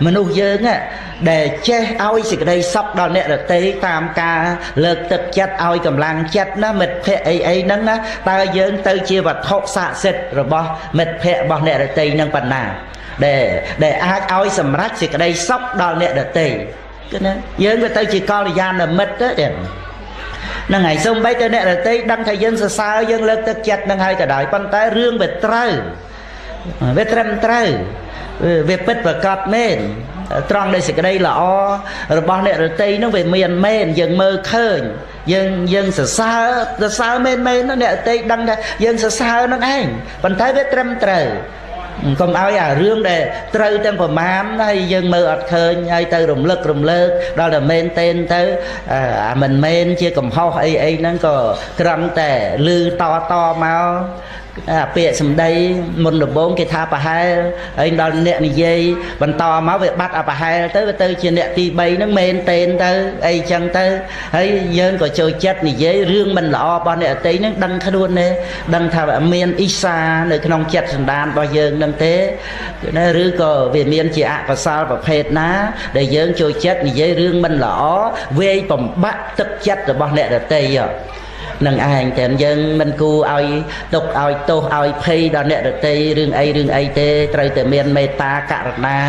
មនុស្សយើងដែលចេះឲ្យសេចក្តីសុខដល់អ្នកដទៃតាមការលើកទឹកចិត្តឲ្យកម្លាំងចិត្តណាមិត្តភ័ក្តិអីហ្នឹងណាតើយើងទៅជាវត្ថុស័ក្តិសិទ្ធិរបស់មិត្តភ័ក្តិរបស់អ្នកដទៃហ្នឹងប៉ុណ្ណាដែលអាចឲ្យសម្រេចសេចក្តីសុខដល់អ្នកដទៃគឺណាយើងវាទៅជាកល្យាណមិត្តទៅហ្នឹងហើយសូម្បីតែអ្នកដទៃដឹងថាយើងសរសើរយើងលើកទឹកចិត្តហ្នឹងហើយក៏ដោយប៉ុន្តែរឿងវាត្រូវវាត្រឹមត្រូវវាពិតប្រកបមែនត្រង់នៃសេចក្តីល្អរបស់អ្នករតីនោះវាមានមែនយើងមើលឃើញយើងសរសើរមែនអ្នករតីដឹងថាយើងសរសើរនឹងឯងប៉ុន្តែវាត្រឹមត្រូវកុំឲ្យអារឿងដែលត្រូវទាំងប្រមាណហើយយើងមើលអត់ឃើញហើយទៅរំលឹកដល់តែមែនទេទៅអាមិនមែនជាកំហុសអីហ្នឹងក៏ត្រឹមតែលឺតមកពាក្យសម្ដីមុនដំបូងគេថាប្រហែលហើយដល់អ្នកនិយាយបន្តមកវាបាត់អាប្រហែលទៅជាអ្នកទី3ហ្នឹងមែនទេទៅអីចឹងទៅហើយយើងក៏ចូលចិត្តនិយាយរឿងមិនល្អរបស់អ្នកអតីហ្នឹងដឹងខ្លួនទេដឹងថាមានអ៊ីសានៅក្នុងចិត្តសន្តានរបស់យើងហ្នឹងទេណាឬក៏វាមានជាអកុសលប្រភេទណាដែលយើងចូលចិត្តនិយាយរឿងមិនល្អវាយបំបាក់ទឹកចិត្តរបស់អ្នកដទៃនឹងឯងតែយើងមិនគួរឲ្យទុកឲ្យទោសឲ្យភ័យដល់អ្នកដទៃរឿងអីទេត្រូវតែមានមេត្តាករុណា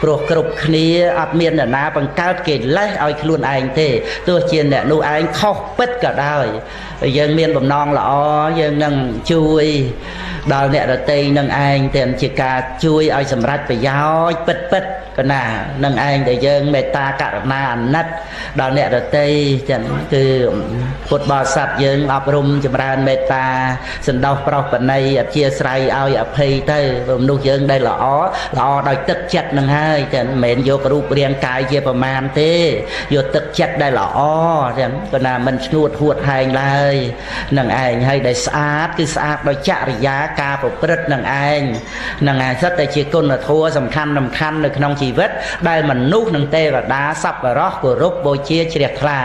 ព្រោះគ្រប់គ្នាអត់មានអ្នកណាបង្កើតកិលេសឲ្យខ្លួនឯងទេទោះជាអ្នកនោះឯងខុសពិតក៏ដោយយើងមានបំណងល្អយើងនឹងជួយដល់អ្នកដទៃនឹងឯងតែជាការជួយឲ្យសម្រេចប្រយោជន៍ពិតកណានឹងឯងដែលយើងមេត្តាករុណាអាណិតដល់អ្នកដទៃចឹងគឺពុទ្ធបរិស័ទយើងអប់រំចម្រើនមេត្តាសន្តោសប្រោសបណីអធិស្ឋានឲ្យអភ័យទៅមនុស្សយើងដែលល្អដោយទឹកចិត្តនឹងហើយចឹងមិនមែនយករូបរាងកាយជាប្រមាណទេយកទឹកចិត្តដែលល្អចឹងកណាមិនស្ងួតហួតហែងឡើយនឹងឯងហើយដែលស្អាតគឺស្អាតដោយចរិយាការប្រព្រឹត្តនឹងឯងនឹងឯងសិតតែជាគុណធម៌សំខាន់នៅក្នុងជីវិតដែលមនុស្សនិងទេវតាសប្បុរសគោរពបូជាជ្រះថ្លា